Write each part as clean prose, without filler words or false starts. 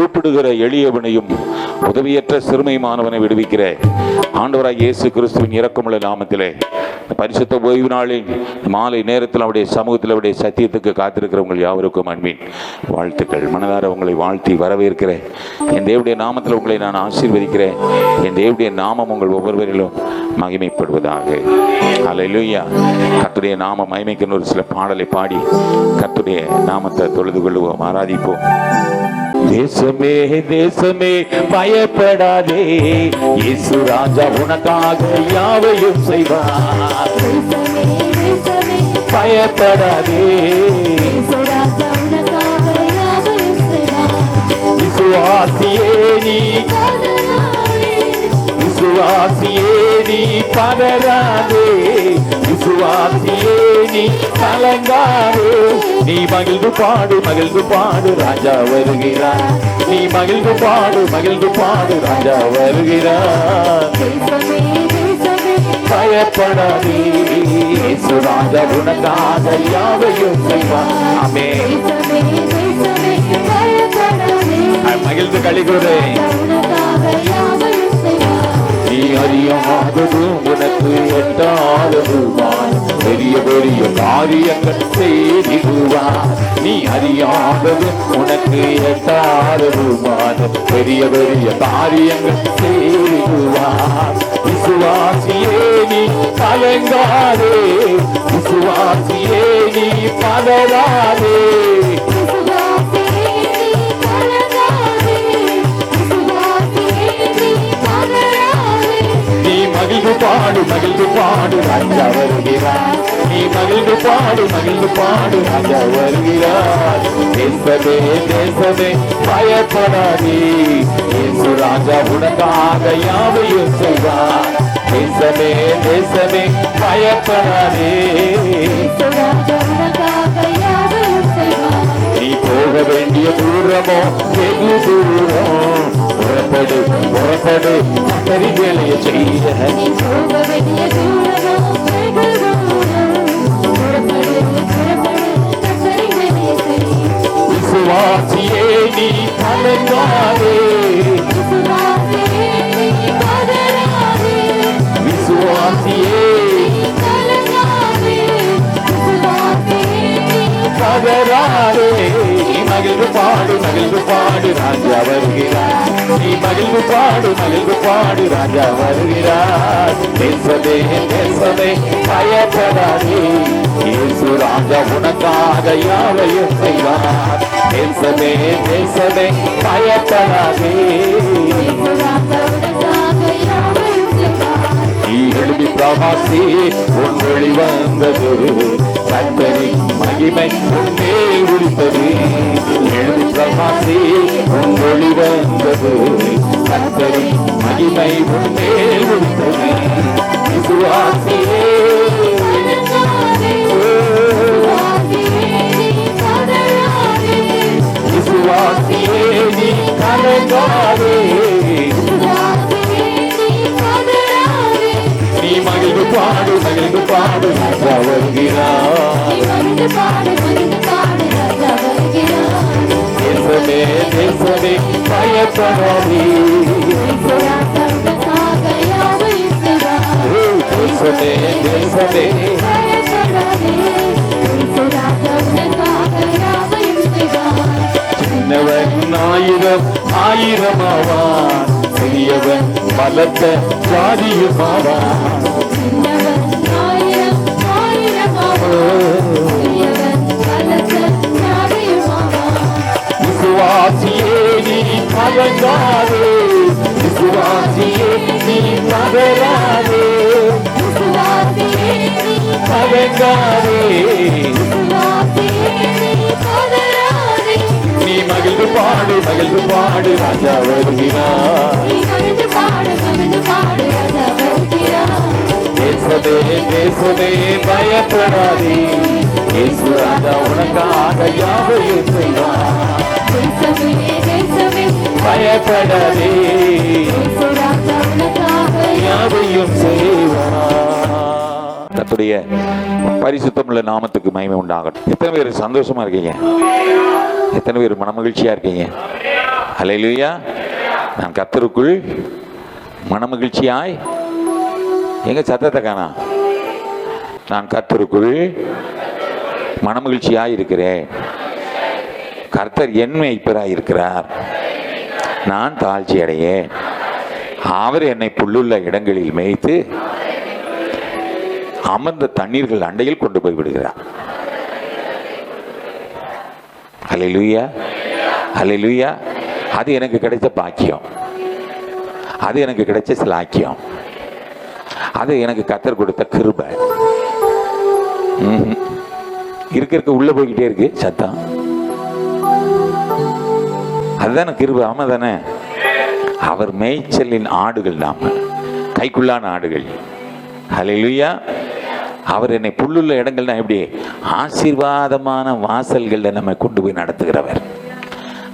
கூப்பிடுகிற எளியவனையும் உதவியற்ற சிறுமைமானவனை விடுவிக்கிற ஆண்டவராகிய இயேசு கிறிஸ்துவின் இரக்கமுள்ள நாமத்திலே பரிசுத்த ஓய்வு நாளில் மாலை நேரத்தில் அவருடைய சமூகத்தில் அவருடைய சத்தியத்துக்கு காத்திருக்கிறவங்கள் யாவருக்கும் அன்பின் வாழ்த்துக்கள். மனதார உங்களை வாழ்த்தி வரவேற்கிறேன். என் தேவனுடைய நாமத்தில் உங்களை நான் ஆசீர்வதிக்கிறேன். என் தேவனுடைய நாமம் உங்கள் ஒவ்வொருவரிலும் மகிமைப்படுவதாக. அல்லேலூயா. கர்த்தருடைய நாம மகிமைக்கு ஒரு சில பாடலை பாடி கர்த்தருடைய நாமத்தை தொழுது கொள்வோம், ஆராதிப்போம். தேசமே தேசமே பயப்படாதே, இயேசு ராஜா உனக்காக யாவையும் செய்வார். பயப்படாதே, விசுவாசியே நீ, விசுவாசியே நீ பதறாதே, விசுவாசியே நீ கலங்காதே. நீ மகிழ்ந்து பாடு மகிழ்ந்து பாடு ராஜா வருகிறார். நீ மகிழ்ந்து பாடு மகிழ்ந்து பாடு ராஜா வருகிறார். பயப்படாதே, இயேசு ராஜா உனக்காக யாவையும் செய்வார். ஆமென். மகிழ்ந்து கழிகுறே. நீ அறியாதது உனக்கு எட்டாததுவான், பெரிய பெரிய காரியங்கள் செய்திடுவான். நீ அறியாதது உனக்கு எட்டாததுவான், பெரிய பெரிய காரியங்கள் செய்திடுவான். விசுவாசியே நீ கலங்காதே, விசுவாசியே நீ பதறாதே. மகிழ்ந்து பாடு மகிழ்ந்து பாடு ராஜா வருகிறார். நீ மகிழ்ந்து பாடு மகிழ்ந்து பாடு ராஜா வருகிறார். தேசமே தேசமே பயப்படாதே, இயேசு ராஜா உனக்காக யாவையும் செய்வார். தேசமே தேசமே பயப்படாதே, நீ போக வேண்டிய தூரமோ வெகு தூரம். புறப்படு புறப்படு கரிவேலையை செய்த, விசுவாசியே நீ கலங்காதே, விசுவாசியே பதறாதே. நீ மகிழ்ந்து பாடு மகிழ்ந்து பாடு ராஜா வருகிறார். நீ மகிழ்ந்து பாடு மகிழ்ந்து பாடு ராஜா வருகிறார். தேசமே தேசமே பயப்படாதே, இயேசு ராஜா உனக்காக யாவையும் செய்வார். தேசமே தேசமே பயப்படாதே, நீ எழுதி பிரகாசி உன் வெளி வந்தது, கர்த்தரின் மகிமை உன்னே ஒளித்தது. எழுதி பிரகாசி உன் ஒளி வந்தது, கர்த்தரின் மகிமை உன்னே ஒளித்தது. விசுவாசியே விசுவாசியே நீ கலங்காதே, நீ மகிழ்ந்து பாடு மகிழ்ந்து பாடு ராஜா வருகிறார். தேசமே தேசமே பயப்படாதே, தேசமே தேசமே சின்னவன் ஆயிரம் ஆயிரமாவான், பெரியவன் பலத்த ஜாதியுமாவான். விசுவாசியே நீ கலங்காதே, விசுவாசியே நீ பதறாதே, கலங்காதே. நீ மகிழ்ந்து பாடு மகிழ்ந்து பாடு ராஜா வருகிறார். தேசமே தேசமே பயப்படாதே, இயேசு ராஜா உனக்காக யாவையும் செய்வார். பயப்படாதே, யாவையும் செய்வார். கர்த்தருடைய பரிசுத்தமுள்ள நாமத்துக்கு மகிமை உண்டாகட்டும். எத்தனை பேர் சந்தோஷமா இருக்கீங்க? எத்தனை பேர் மனமகிழ்ச்சியா இருக்கீங்க? ஹல்லேலூயா. நான் கர்த்தருக்குள் மனமகிழ்ச்சியாய், எங்க சத்தத்தை காணா, நான் கர்த்தருக்குள் மனமகிழ்ச்சியாய் இருக்கிறேன். கர்த்தர் என் மேய்ப்பராய் இருக்கிறார், நான் தாழ்ச்சி அடையேன். அவர் என்னை புல்லுள்ள இடங்களில் மேய்த்து அமர்ந்த தண்ணீர்கள் அண்டையில் கொண்டு போய் விடுகிறார். ஹல்லேலூயா, ஹல்லேலூயா. அது எனக்கு கிடைச்ச பாக்கியம், அது எனக்கு கிடைச்ச சிலாக்கியம், அது எனக்கு கர்த்தர் கொடுத்த கிருபை. இருக்க உள்ள போய்கிட்டே இருக்கு சத்தம், அதுதானே கிருபை. ஆமா தானே. அவர் மேய்ச்சலின் ஆடுகள், நாம கைக்குள்ளான ஆடுகள். ஹல்லேலூயா. அவர் என்னை புல்லுள்ள இடங்கள்னா எப்படி, ஆசீர்வாதமான வாசல்களில் நம்ம கொண்டு போய் நடத்துகிறவர்.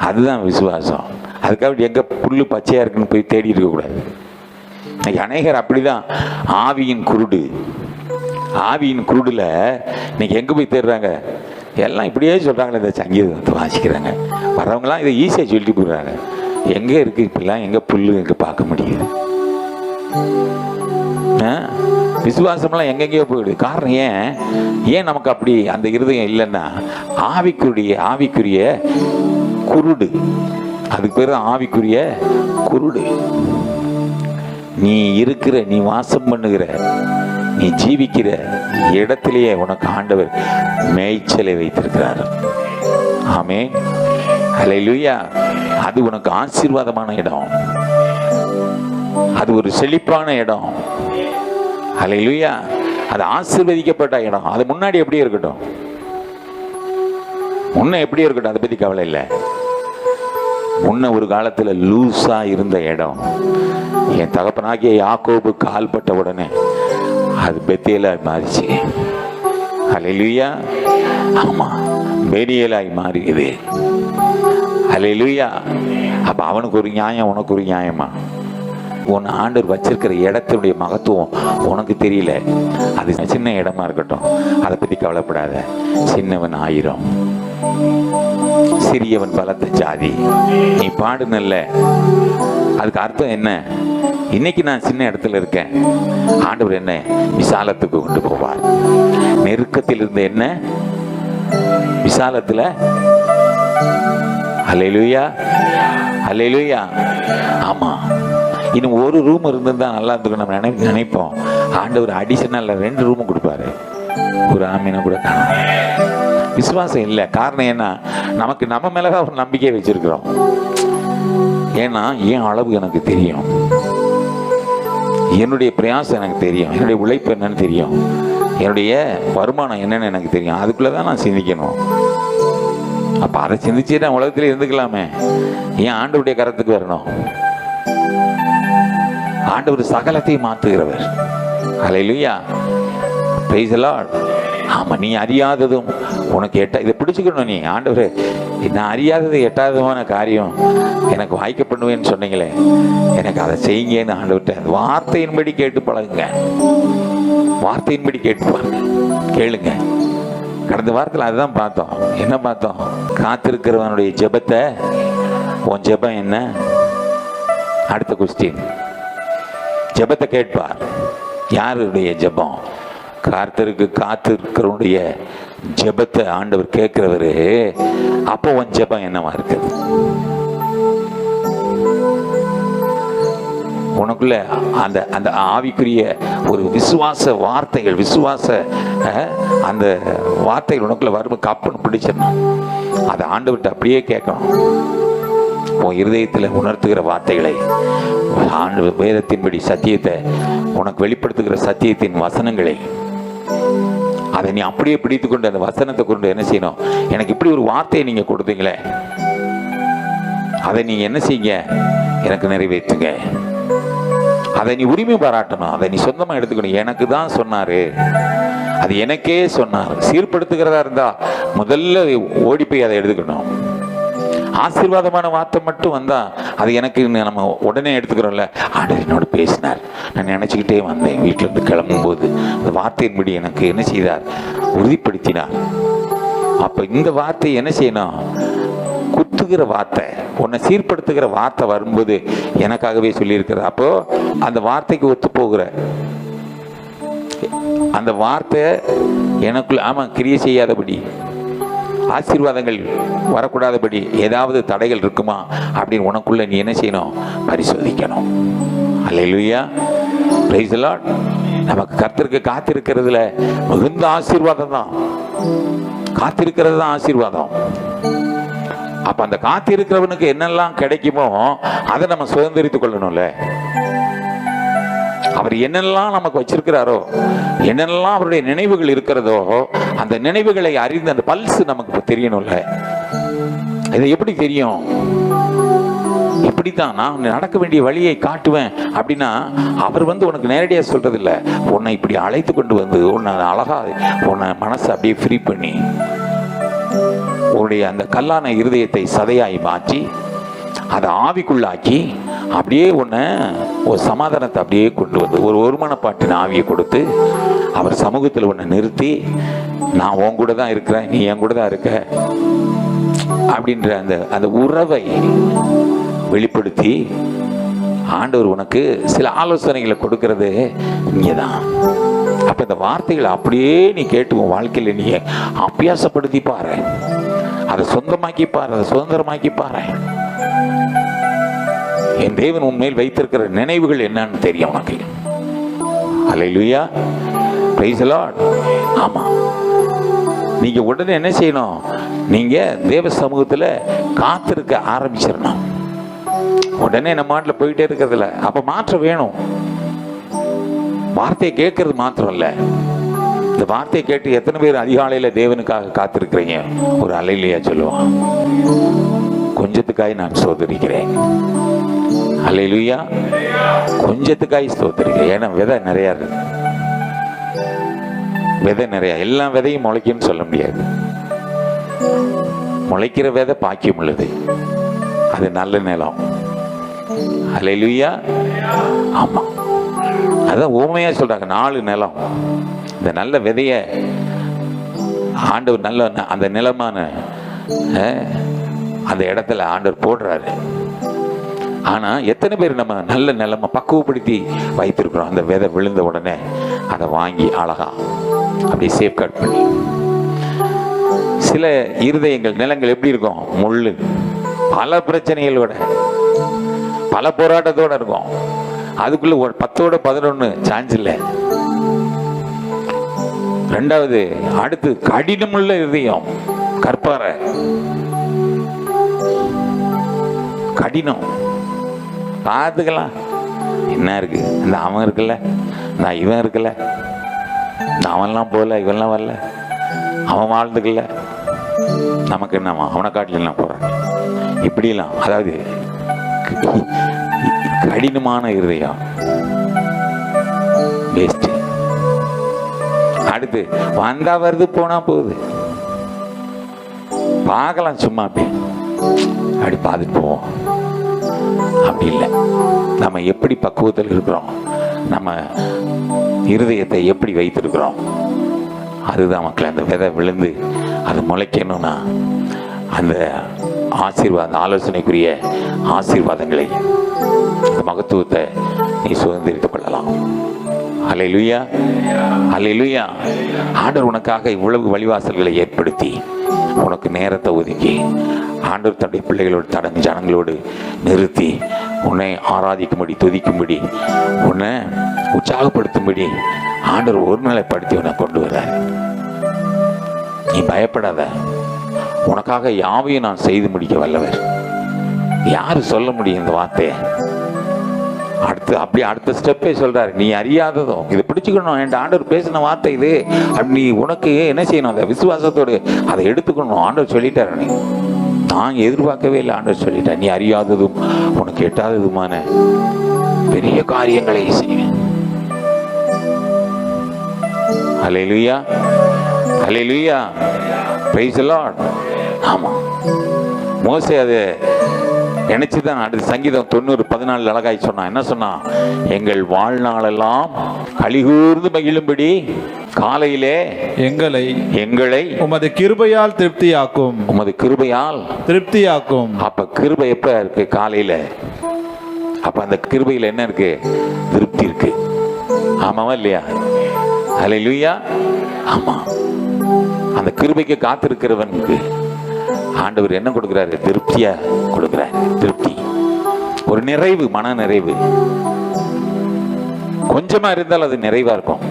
அதுதான் விசுவாசம். அதுக்காக எங்க புல்லு பச்சையா இருக்குன்னு போய் தேடி இருக்கக்கூடாது. இன்னைக்கு அநேகர் அப்படிதான், ஆவியின் குருடு, ஆவியின் குருடுல இன்னைக்கு எங்க போய் தேடுறாங்க, எல்லாம் இப்படியே சொல்றாங்களே, இந்த சங்கீதத்தை வாசிக்கிறாங்க, வர்றவங்களாம் இதை ஈஸியாக சொல்லிட்டு போடுறாங்க. எங்க இருக்கு இப்பெல்லாம், எங்க புல்லு எங்க பார்க்க முடியுது? விசுவாசம்லாம் எங்கெங்கேயோ போயிடுது. காரணம் ஏன் நமக்கு அப்படி அந்த இருதயம் இல்லைன்னா, ஆவிக்குரிய குருடு. அதுக்கு பேர் ஆவிக்குரிய குருடு. நீ இருக்கிற, நீ வாசம் பண்ணுகிற, நீ ஜீவிக்கிற இடத்திலேயே உனக்கு ஆண்டவர் மேய்ச்சலை வைத்திருக்கிறார். ஆமென், ஹல்லேலூயா. அது உனக்கு ஆசீர்வாதமான இடம், அது ஒரு செழிப்பான இடம். ஹல்லேலூயா. அது ஆசீர்வதிக்கப்பட்ட இடம். அது முன்னாடி எப்படியே இருக்கட்டும், முன்ன எப்படியே இருக்கட்டும், அதை பத்தி கவலை இல்லை. முன்ன ஒரு காலத்துல லூசா இருந்த இடம், என் தகப்பனாகிய யாக்கோபு கால்பட்ட உடனே அது பெத்தேலாய் மாறிச்சு. ஹல்லேலூயா. ஆமா, பெரியலாய் மாறியது. ஹல்லேலூயா. அப்ப அவனுக்கு ஒரு நியாயம், உனக்கு ஒரு நியாயமா? உன் ஆண்டவர் வச்சிருக்கிற இடத்துடைய மகத்துவம் உனக்கு தெரியல. அது சின்ன இடமா இருக்கட்டும், அதை பத்தி கவலைப்படாத. சின்னவன் 1000, சிறியவன் பலத்த ஜாதி. நீ பாடுனல்ல, அதுக்கு அர்த்தம் என்ன? இன்னைக்கு நான் சின்ன இடத்துல இருக்கேன், ஆண்டவர் என்ன விசாலத்துக்கு கொண்டு போவார். நெருக்கத்தில் இருந்த என்ன விசாலத்துல. ஹல்லேலூயா, ஹல்லேலூயா. ஆமா, இன்னும் ஒரு ரூம் இருந்திருந்தா நல்லா இருந்துக்கும் நம்ம நினைப்போம். ஆண்டவர் அடிஷனல் 2 ரூம் கொடுப்பாரு. ஒரு ஆமீனை கூட காணும். விசுவாசம் இல்லை. காரணம் என்ன? நமக்கு நம்ம மேலதான் ஒரு நம்பிக்கை வச்சிருக்கிறோம். ஏன்னா என் அளவு எனக்கு தெரியும், என்னுடைய பிரயாசம் எனக்கு தெரியும், என்னுடைய உழைப்பு என்னன்னு தெரியும், என்னுடைய வருமானம் என்னன்னு எனக்கு தெரியும். அதுக்குள்ளதான் நான் சிந்திக்கணும். அப்ப அதை சிந்திச்சு நான் உலகத்திலே இருந்துக்கலாமே. ஏன் ஆண்டவருடைய கரத்துக்கு வரணும்? ஆண்டவர் சகலத்தையும் மாற்றுகிறவர். ஹல்லேலூயா, பிரைஸ் தி லார்ட். ஆமா, நீ அறியாததும் உனக்கு இதை பிடிச்சுக்கணும். நீ ஆண்டவரே, நான் அறியாதது எட்டாதமான காரியம் எனக்கு வாய்க்க பண்ணுவேன்னு சொன்னீங்களே, எனக்கு அதை செய்யுங்கன்னு ஆண்டவர்கிட்ட வார்த்தையின்படி கேட்டு பழகுங்க. வார்த்தையின்படி கேட்டு பாருங்க, கேளுங்க. கடந்த வாரத்தில் அதுதான் பார்த்தோம். என்ன பார்த்தோம்? காத்திருக்கிறவனுடைய ஜெபத்தை, உன் ஜெபம் என்ன? அடுத்த கொஸ்டின், ஜெபத்தை கேட்பார். யாருடைய ஜெபம்? கர்த்தருக்கு காத்திருக்கிறவனுடைய ஜெபத்தை ஆண்டவர் கேட்கிறவரு. அப்போ உன் ஜெபம் என்னவா இருக்குது? உனக்குள்ள அந்த அந்த ஆவிக்குரிய ஒரு விசுவாச வார்த்தைகள், விசுவாச அந்த வார்த்தைகள் உனக்குள்ள வரும். கப்புன்னு பிடிச்சிடணும். அதை ஆண்டவர்கிட்ட அப்படியே கேட்கணும். உன் இருதயத்தில் உணர்த்துகிற வார்த்தைகளை, ஆண்டவர் வேதத்தின்படி சத்தியத்தை உனக்கு வெளிப்படுத்துகிற சத்தியத்தின் வசனங்களை, அதை நீ அப்படியே பிடித்து கொண்டு அந்த வசனத்தை கொண்டு என்ன செய்யணும்? எனக்கு இப்படி ஒரு வார்த்தையை நீங்க கொடுத்தீங்களே, அதை நீங்க என்ன செய்யுங்க? எனக்கு நிறைவேற்றுங்க. அதை நீ உரிமை பாராட்டணும். அதை நீ சொந்தமா எடுத்துக்கணும். எனக்கு தான் சொன்னாரு, அது எனக்கே சொன்னார். சீர்படுத்துகிறதா இருந்தா முதல்ல ஓடி போய் அதை எடுத்துக்கணும். ஆசீர்வாதமான வார்த்தை மட்டும் வந்தா அது எனக்கு நம்ம உடனே எடுத்துக்கிறோம்ல. ஆண்டவர் என்னோட பேசினார், நான் நினைச்சுக்கிட்டே வந்தேன். வீட்டில இருந்து கிளம்பும் போது அந்த வார்த்தையின்படி எனக்கு என்ன செய்தார்? உறுதிப்படுத்தினார். அப்ப இந்த வார்த்தை என்ன செய்யணும்? குத்துகிற வார்த்தை. உன்னை சீர்படுத்துகிற வார்த்தை வரும்போது எனக்காகவே சொல்லியிருக்கிறது. அப்போ அந்த வார்த்தைக்கு ஒத்து போகிற அந்த வார்த்தை எனக்குள்ள கிரியை செய்யாதபடி, ஆசீர்வாதங்கள் வரக்கூடாதபடி ஏதாவது தடைகள் இருக்குமா அப்படின்னு உனக்குள்ள நீ என்ன செய்யணும்? பரிசோதிக்கணும். அல்லேலூயா, பிரைஸ் தி லார்ட். நமக்கு கர்த்தருக்கு காத்திருக்கிறதுல மிகுந்த ஆசீர்வாதம் தான். காத்திருக்கிறது தான் ஆசீர்வாதம். அப்ப அந்த காத்திருக்கிறவனுக்கு என்னெல்லாம் கிடைக்குமோ அதை நம்ம சுதந்திரித்துக் கொள்ளணும்ல. அவர் என்னெல்லாம் நமக்கு வச்சிருக்கிறாரோ, என்னெல்லாம் அவருடைய நினைவுகள் இருக்கிறதோ, அந்த நினைவுகளை அறிந்து அந்த பல்ஸ் நமக்கு தெரியணும்ல. இதை எப்படி தெரியும்? இப்படித்தான் நான் நடக்க வேண்டிய வழியை காட்டுவேன் அப்படின்னா அவர் உனக்கு நேரடியாக சொல்றது இல்லை. உன்னை இப்படி அழைத்து கொண்டு வந்து உன்னை அழகா உன்னை மனசை அப்படியே ஃப்ரீ பண்ணி உன்னுடைய அந்த கல்லான இருதயத்தை சதையாய் மாற்றி அதை ஆவிக்குள்ளாக்கி அப்படியே உன்னை ஒரு சமாதானத்தை அப்படியே கொண்டு வந்து ஒரு ஒருமனப்பாட்டின் ஆவியை கொடுத்து அவர் சமூகத்தில் உன்னை நிறுத்தி, நான் உன் கூட தான் இருக்கிறேன், நீ என் கூட தான் இருக்க அப்படின்ற அந்த உறவை வெளிப்படுத்தி ஆண்டவர் உனக்கு சில ஆலோசனைகளை கொடுக்கறது இங்கேதான். அப்ப இந்த வார்த்தைகளை அப்படியே நீ கேட்டு உன் வாழ்க்கையில நீ அபியாசப்படுத்தி பாரு, அதை சொந்தமாக்கி பாரு, அதை சுதந்திரமாக்கி பாரு. என் தேவன் உண்மையில் வைத்திருக்கிற நினைவுகள் என்னன்னு தெரியும் உனக்கு. அல்லேலூயா, பிரைஸ் தி லார்ட். ஆமா, நீங்க உடனே என்ன செய்யணும்? நீங்க தேவ சமூகத்துல காத்திருக்க ஆரம்பிச்சிடணும். உடனே நம்ம நாட்டில் போயிட்டே இருக்கிறதுல அப்ப மாற்றம் வேணும். வார்த்தையை கேட்கறது மாத்திரம் இல்ல, இந்த வார்த்தையை கேட்டு எத்தனை பேர் அதிகாலையில தேவனுக்காக காத்திருக்கிறீங்க? ஒரு அல்லேலூயா சொல்லுவான். கொஞ்சத்துக்காய் நான் சோதரிக்கிறேன். அல்லேலூயா, கொஞ்சத்துக்காய் ஸ்தோத்திரிக்கிறேன். ஏன்னா விதை நிறையா இருக்கு, விதை நிறையா. எல்லா விதையும் முளைக்கும்னு சொல்ல முடியாது. முளைக்கிற விதை பாக்கியம் உள்ளது, அது நல்ல நிலம். அல்லேலூயா, ஆமா. அதான் ஊமையா சொல்றாங்க, 4 நிலம். இந்த நல்ல விதைய ஆண்டவர் நல்ல அந்த நிலமான அந்த இடத்துல ஆண்டவர் போடுறாரு. ஆனா எத்தனை பேர் நம்ம நல்ல நிலைமை பக்குவப்படுத்தி வைத்திருக்கிறோம்? அந்த விதை விழுந்த உடனே அதை வாங்கி அழகா அப்படியே சேஃப் கார்ட் பண்ணி. சில இருதயங்கள் நிலங்கள் எப்படி இருக்கும்? முள்ளு, பல பிரச்சனைகளோட பல போராட்டத்தோட இருக்கும். அதுக்குள்ள 10ஓட 11 சான்ஸ் இல்லை. ரெண்டாவது, அடுத்து கடினமுள்ள இருதயம், கற்பாறை, கடினம். பார்த்துக்கலாம் என்ன இருக்கு, இந்த அவன் இருக்குல்ல, நான் இவன் இருக்குல்ல, இந்த அவன்லாம் போகல, இவன்லாம் வரல, அவன் வாழ்ந்துக்கல, நமக்கு என்னவா, அவனை காட்டிலாம் போறான், இப்படிலாம். அதாவது கடினமான இருதயம், வேஸ்ட். அடுத்து வந்தா வருது, போனா போகுது, பார்க்கலாம் சும்மா அப்படி பார்த்துட்டு போவோம். அப்படி இல்லை. நம்ம எப்படி பக்குவத்தில் இருக்கிறோம், நம்ம இருதயத்தை எப்படி வைத்திருக்கிறோம், அதுதான் மக்கள். அந்த விதை விழுந்து அது முளைக்கணும்னா அந்த ஆசீர்வாதம், ஆலோசனைக்குரிய ஆசீர்வாதங்களை, அந்த மகத்துவத்தை நீ சுதந்திரித்துக் கொள்ளலாம். அல்லேலூயா, அல்லேலூயா. ஆண்டவர் உனக்காக இவ்வளவு வழிவாசல்களை ஏற்படுத்தி உனக்கு நேரத்தை ஒதுக்கி ஆண்டவர் தன்னுடைய பிள்ளைகளோடு ஜனங்களோடு நிறுத்தி உன்னை ஆராதிக்கும்படி, துதிக்கும்படி, உன்னை உற்சாகப்படுத்தும்படி ஆண்டவர் ஒருநிலைப்படுத்தி உன்னை கொண்டு வர்றார். நீ பயப்படாத, உனக்காக யாவையும் நான் செய்து முடிக்க வல்லவர். யாரு சொல்ல முடியும் இந்த வார்த்தையை? அடுத்த ஸ்டெப்பே சொல்றாரு, நீ அறியாததும் இதை பிடிச்சுக்கணும். என் ஆண்டவர் பேசின வார்த்தை இது. அப்படி உனக்கு என்ன செய்யணும்? அந்த விசுவாசத்தோடு அதை எடுத்துக்கணும். ஆண்டவர் சொல்லிட்டாரு, நான் எதிர்பார்க்கவே இல்லை, ஆண்டவர் சொல்லிட்டார், நீ அறியாததும் உனக்கு எட்டாததுமான பெரிய காரியங்களை செய்ய. அல்லேலூயா, அல்லேலூயா, பிரைஸ் தி லார்ட். ஆமா, மோசே அது நினைச்சுதான் அடுத்த சங்கீதம் 90:14 அழகாய் சொன்னான். என்ன சொன்னான்? எங்கள் வாழ்நாளெல்லாம் கலிகூர்ந்து மகிழும்படி காலையிலே எங்களை உமது கிருபையால் திருப்தியாக்கும். உமது கிருபையால் திருப்தியாக்கும். அப்ப கிருபை எப்ப இருக்கு? காலையில. அப்ப அந்த கிருபையில என்ன இருக்கு? திருப்தி இருக்கு. ஆமாவா இல்லையா? அல்லேலூயா. ஆமா. அந்த கிருபைக்கு காத்திருக்கிறவனுக்கு ஆண்டவர் என்ன கொடுக்கிறாரு? திருப்தியா கொடுக்கிறார். திருப்தி, ஒரு நிறைவு, மன நிறைவு. கொஞ்சமா இருந்தால் அது நிறைவா இருக்கும்.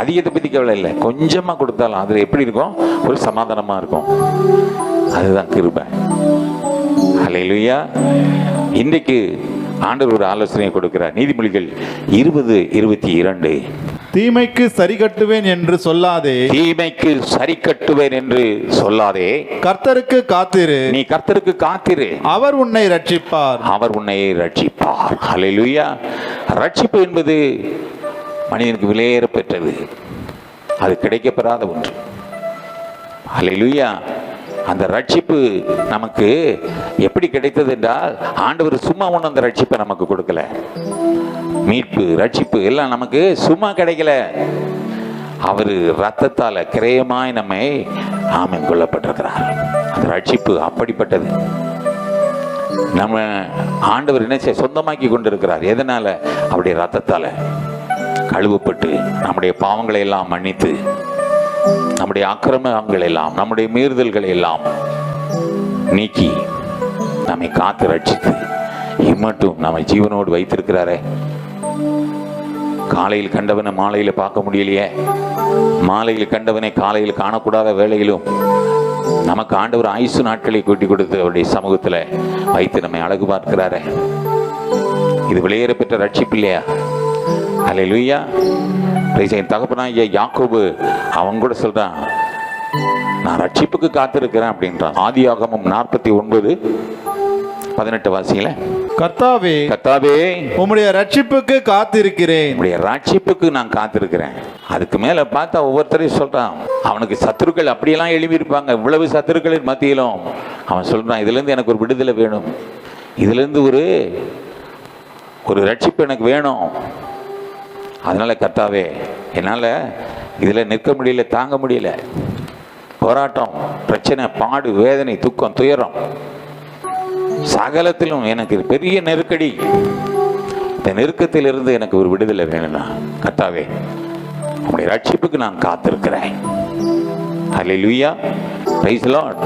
அதிகத்தை பத்தி கவலை இல்லை, கொஞ்சமா கொடுத்தாலும் அதுல எப்படி இருக்கும்? ஒரு சமாதானமா இருக்கும். அதுதான் கிருபை. அல்லேலூயா. இன்றைக்கு ஆண்டவர் ஒரு ஆலோசனை கொடுக்கிறார். நீதிமொழிகள் 20:22. தீமைக்கு சரி கட்டுவேன் என்று சொல்லாதே. தீமைக்கு சரி கட்டுவேன் என்று சொல்லாதே. கர்த்தருக்கு காத்திரு. நீ கர்த்தருக்கு காத்திரு. அவர் உன்னை ரட்சிப்பார். அவர் உன்னை ரட்சிப்பார். அல்லேலூயா. ரட்சிப்பு என்பது மனிதனுக்கு விலையேற பெற்றது. அது கிடைக்கப்பெறாத ஒன்று. அல்லேலூயா. அந்த ரட்சிப்பு நமக்கு எப்படி கிடைத்தது என்றால், ஆண்டவர் சும்மா ஒன்று அந்த ரட்சிப்பை நமக்கு கொடுக்கல. மீட்பு, ரட்சிப்பு எல்லாம் நமக்கு சும்மா கிடைக்கல. அவர் ரத்தத்தால கிரயமாய் நம்மை ஆமென் கொள்ளப்பட்டிருக்கிறார். அந்த ரட்சிப்பு அப்படிப்பட்டது. நம்ம ஆண்டவர் என்ன செய்ய சொந்தமாக்கி கொண்டிருக்கிறார். எதனால? அவருடைய ரத்தத்தால கழுவப்பட்டு நம்முடைய பாவங்களை எல்லாம் மன்னித்து, நம்முடைய அக்கிரமங்கள் எல்லாம், நம்முடைய மீறுதல்களை எல்லாம் நீக்கி நம்மை காத்து ரட்சித்து இம்மட்டும் நம்மை ஜீவனோடு வைத்திருக்கிறாரே. காலையில் கண்டவனை மாலையில பார்க்க முடியலையே, மாலையில் கண்டவனை காலையில் காணக்கூடாத வேளையிலும் நமக்கு ஆண்டவர் ஆயுசு நாட்களை கூட்டி கொடுத்து அவருடைய சமூகத்துல வைத்து நம்மை அழகு பார்க்கிறாரே. இது வெளியேற பெற்ற ரட்சிப்பு இல்லையா? அல்லேலூயா. தகப்பனாகிய யாக்கோபு அவன் கூட சொல்றான், நான் ரட்சிப்புக்கு காத்திருக்கிறேன் அப்படின்றான். ஆதியாகமம் 49:18 வாசிங்கள. கர்த்தாவே, கர்த்தாவே, உம்முடைய ரட்சிப்புக்கு காத்திருக்கிறேன். உம்முடைய ரட்சிப்புக்கு நான் காத்திருக்கிறேன். அதுக்கு மேல பார்த்தா ஒவ்வொருத்தரையும் சொல்றான். அவனுக்கு சத்துருக்கள் அப்படியெல்லாம் எழுப்பி இருப்பாங்க. இவ்வளவு சத்துருக்களின் மத்தியிலும் அவன் சொல்றான், இதுல இருந்து எனக்கு ஒரு விடுதலை வேணும், இதுல இருந்து ஒரு ரட்சிப்பு எனக்கு வேணும். அதனால கர்த்தாவே, என்னால இதுல நிற்க முடியல, தாங்க முடியல. போராட்டம், பிரச்சனை, பாடு, வேதனை, துக்கம், துயரம், சகலத்திலும் எனக்கு பெரிய நெருக்கடி. இந்த நெருக்கத்திலிருந்து எனக்கு ஒரு விடுதலை வேணும்னா கர்த்தாவே, உம்முடைய ரட்சிப்புக்கு நான் காத்திருக்கிறேன். அல்லேலூயா. Praise the lord.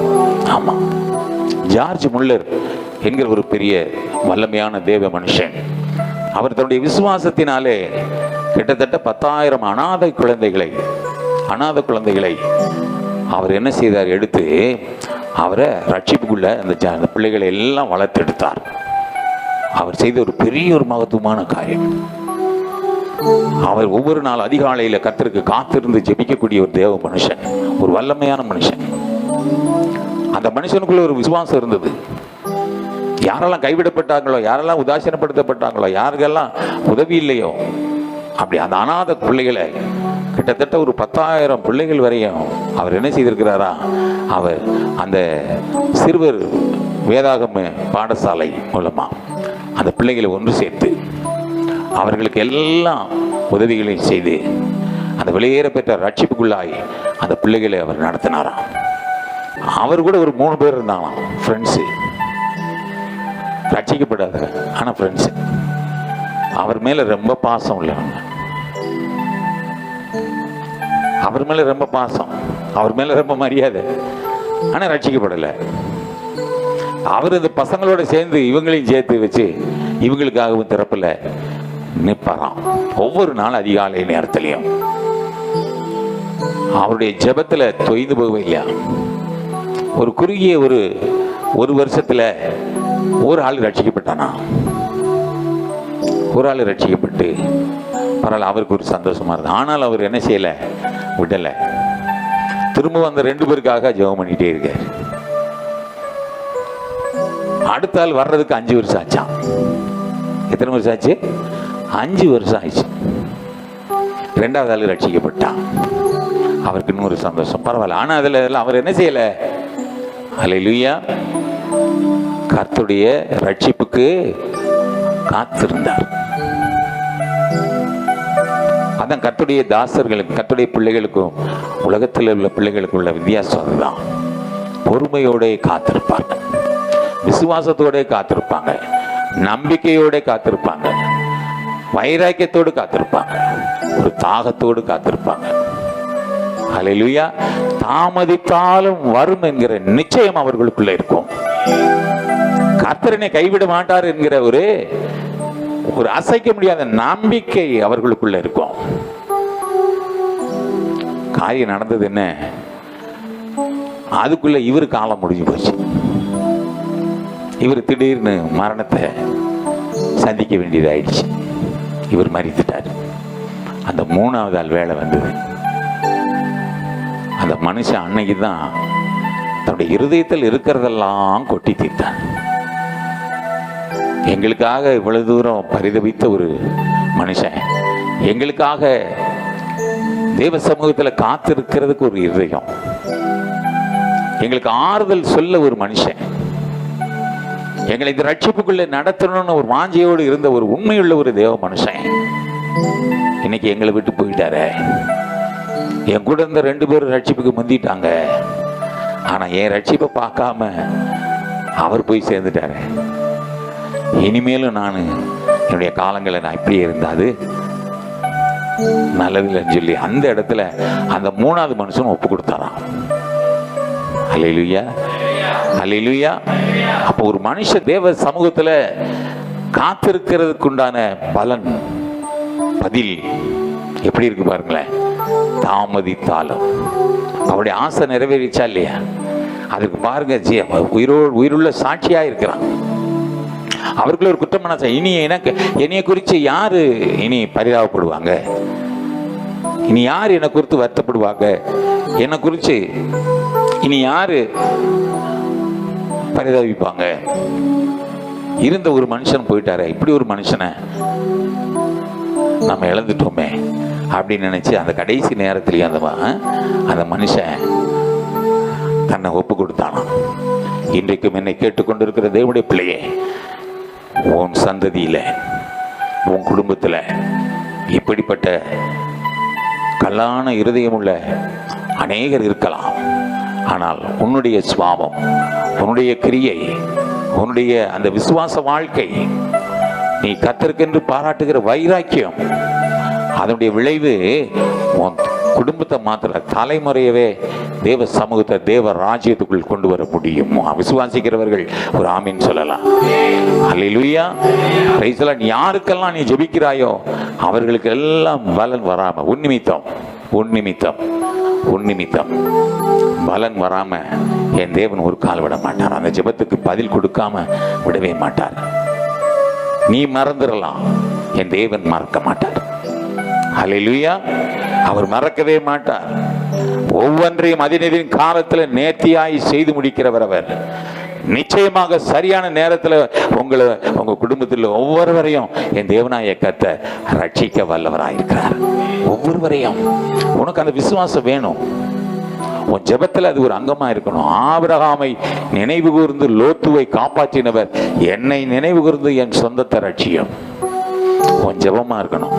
ஆமா. ஜார்ஜ் முல்லர் என்கிற ஒரு பெரிய வல்லமையான தேவ மனுஷன், அவர் தன்னுடைய விசுவாசத்தினாலே கிட்டத்தட்ட 10,000 அநாதை குழந்தைகளை அவர் என்ன செய்தார்? எடுத்து அவரை ரட்சிப்புக்குள்ள அந்த பிள்ளைகளை எல்லாம் வளர்த்தெடுத்தார். அவர் செய்த ஒரு பெரிய ஒரு மகத்துவமான காரியம். அவர் ஒவ்வொரு நாள் அதிகாலையில கர்த்தருக்கு காத்திருந்து ஜெபிக்கக்கூடிய ஒரு தேவ மனுஷன், ஒரு வல்லமையான மனுஷன். அந்த மனுஷனுக்குள்ள ஒரு விசுவாசம் இருந்தது. யாரெல்லாம் கைவிடப்பட்டாங்களோ, யாரெல்லாம் உதாசீனப்படுத்தப்பட்டாங்களோ, யாருக்கெல்லாம் உதவி இல்லையோ, அப்படி அந்த அநாத பிள்ளைகளை கிட்டத்தட்ட ஒரு 10,000 பிள்ளைகள் வரையும் அவர் என்ன செய்திருக்கிறாரா? அவர் அந்த சிறுவர் வேதாகம பாடசாலை மூலமா அந்த பிள்ளைகளை ஒன்று சேர்த்து அவர்களுக்கு எல்லாம் உதவிகளையும் செய்து அந்த வெளியேற பெற்ற ரட்சிப்புக்குள்ளாய் அந்த பிள்ளைகளை அவர் நடத்தினாராம். அவர் கூட ஒரு 3 பேர் இருந்தாங்களாம், ஃப்ரெண்ட்ஸு, ரட்சிக்கப்படாத ஆனால் ஃப்ரெண்ட்ஸு. அவர் மேலே ரொம்ப பாசம் உள்ளவங்க, அவர் மேலே ரொம்ப பாசம், அவர் மேலே ரொம்ப மரியாதை, ஆனால் ரட்சிக்கப்படலை. அவர் இந்த பசங்களோட சேர்ந்து இவங்களையும் சேர்த்து வச்சு இவங்களுக்காகவும் திறப்பில் நிற்பாராம். ஒவ்வொரு நாள் அதிகாலை நேரத்திலையும் அவருடைய ஜெபத்தில் தொய்ந்து போகவே இல்லையா. ஒரு குறுகிய ஒரு வருஷத்தில் ஒரு ஆள் ரட்சிக்கப்பட்டானா, ஒரு ஆள் ரட்சிக்கப்பட்டு பரவாயில்ல, அவருக்கு ஒரு சந்தோஷமா இருந்தது. ஆனால் அவர் என்ன செய்யலை, விடலை. திரும்ப அந்த 2 பேருக்காக ஜெபம் பண்ணிட்டே இருக்கார். அடுத்த ஆள் வர்றதுக்கு 5 வருஷம் ஆச்சான். எத்தனை வருஷம் ஆச்சு? 5 வருஷம் ஆயிடுச்சு. 2வது ஆள் ரட்சிக்கப்பட்டான். அவருக்கு இன்னொரு சந்தோஷம், பரவாயில்ல. ஆனால் அதில் அவர் என்ன செய்யலை. அல்லேலூயா. கர்த்தருடைய ரட்சிப்புக்கு காத்திருந்தார். அதான் கர்த்தருடைய தாசர்களுக்கு, கர்த்தருடைய பிள்ளைகளுக்கும் உலகத்தில் உள்ள பிள்ளைகளுக்கும் உள்ள வித்தியாசம் அதுதான். பொறுமையோட காத்திருப்பாங்க, விசுவாசத்தோட காத்திருப்பாங்க, நம்பிக்கையோட காத்திருப்பாங்க, வைராக்கியத்தோடு காத்திருப்பாங்க, ஒரு தாகத்தோடு காத்திருப்பாங்க. ஹல்லேலூயா. தாமதித்தாலும் வரும் என்கிற நிச்சயம் அவர்களுக்குள்ள இருக்கும். கர்த்தரனை கைவிட மாட்டார் என்கிற ஒரு அசைக்க முடியாத நம்பிக்கை அவர்களுக்குள்ள இருக்கும். காரியம் நடந்தது என்ன, அதுக்குள்ள இவர் காலம் முடிஞ்சு போச்சு. இவர் திடீர்னு மரணத்தை சந்திக்க வேண்டியதாயிடுச்சு. இவர் மரித்துட்டார். அந்த மூணாவது ஆள் வேலை வந்தது. அந்த மனுஷன் அன்னைக்கு தான் தன்னுடைய இருதயத்தில் இருக்கிறதெல்லாம் கொட்டி தீர்த்தான். எங்களுக்காக இவ்வளவு தூரம் பரிதபித்த ஒரு மனுஷன், எங்களுக்காக தேவ சமூகத்தில் காத்திருக்கிறதுக்கு ஒரு இருதயம், எங்களுக்கு ஆறுதல் சொல்ல ஒரு மனுஷன், எங்களை இந்த ரட்சிப்புக்குள்ள நடத்தணும்னு ஒரு வாஞ்சையோடு இருந்த ஒரு உண்மையுள்ள ஒரு தேவ மனுஷன் இன்னைக்கு எங்களை விட்டு போயிட்டாரு. என் கூட இருந்த 2 பேரும் ரட்சிப்புக்கு முந்திட்டாங்க. ஆனா என் ரட்சிப்பை பார்க்காம அவர் போய் சேர்ந்துட்டாரு. இனிமேலும் நான் என்னுடைய காலங்களை நான் இப்படியே இருந்தாது நல்லதில்லைன்னு சொல்லி அந்த இடத்துல அந்த 3வது மனுஷன் ஒப்பு கொடுத்தாராம். அல்லேலூயா, அல்லேலூயா. அப்போ ஒரு மனுஷ தேவ சமூகத்துல காத்திருக்கிறதுக்கு உண்டான பலன், பதில் எப்படி இருக்கு பாருங்களேன். தாமதித்தாலும் அவருடைய ஆசை நிறைவேறிச்சா இல்லையா? அதுக்கு பாருங்க, உயிருள்ள சாட்சியா இருக்கிறான். அவருக்குள்ள ஒரு குற்றம் மனசு. இனி என்னைய குறித்து யாரு இனி பரிதாபப்படுவாங்க? இனி யார் என்னை குறித்து வருத்தப்படுவாங்க? என்னை குறித்து இனி யாரு பரிதாபிப்பாங்க? இருந்த ஒரு மனுஷன் போயிட்டாரு. இப்படி ஒரு மனுஷனை நம்ம இழந்துட்டோமே அப்படின்னு நினைச்சு அந்த கடைசி நேரத்திலேயே அந்த மனுஷன் தன்னை ஒப்பு கொடுத்தானாம். இன்றைக்கும் என்னை கேட்டுக்கொண்டிருக்கிற தேவனுடைய பிள்ளையே, உன் சந்ததியில, உன் குடும்பத்துல இப்படிப்பட்ட கல்லான இருதயம் உள்ள அநேகர் இருக்கலாம். ஆனால் உன்னுடைய சுபாவம், உன்னுடைய கிரியை, உன்னுடைய அந்த விசுவாச வாழ்க்கை, நீ கர்த்தருக்கென்று பாராட்டுகிற வைராக்கியம், அதனுடைய விளைவு உன் குடும்பத்தை மாத்திர தலைமுறையவே தேவ சமூகத்தை தேவ ராஜ்யத்துக்குள் கொண்டு வர முடியும். விசுவாசிக்கிறவர்கள் ஒரு ஆமீன் சொல்லலாம். அல்லேலூயா. Praise the lord. யாருக்கெல்லாம் நீ ஜெபிக்கிறாயோ அவர்களுக்கு எல்லாம் பலன் வராம உன் நிமித்தம் பலன் வராம என் தேவன் ஒரு கால் விட மாட்டார். அந்த ஜெபத்துக்கு பதில் கொடுக்காம விடவே மாட்டார். நீ மறந்துடலாம், என் தேவன் மறக்க மாட்டார். அல்லேலூயா. அவர் மறக்கவே மாட்டார். ஒவ்வொன்றையும் அதினரின் காலத்தில் நேர்த்தியாய் செய்து முடிக்கிறவர் அவர். நிச்சயமாக சரியான நேரத்தில் உங்க குடும்பத்தில் ஒவ்வொருவரையும் என் தேவனாய கர்த்தர் ரட்சிக்க வல்லவராயிருக்கிறார். ஒவ்வொருவரையும். உனக்கு அந்த விசுவாசம் வேணும். உன் ஜெபத்தில் அது ஒரு அங்கமா இருக்கணும். ஆபிரகாமை நினைவு கூர்ந்து லோத்துவை காப்பாற்றினவர் என்னை நினைவு கூர்ந்து என் சொந்தத்தை ரட்சியும். உன் ஜெபமா இருக்கணும்.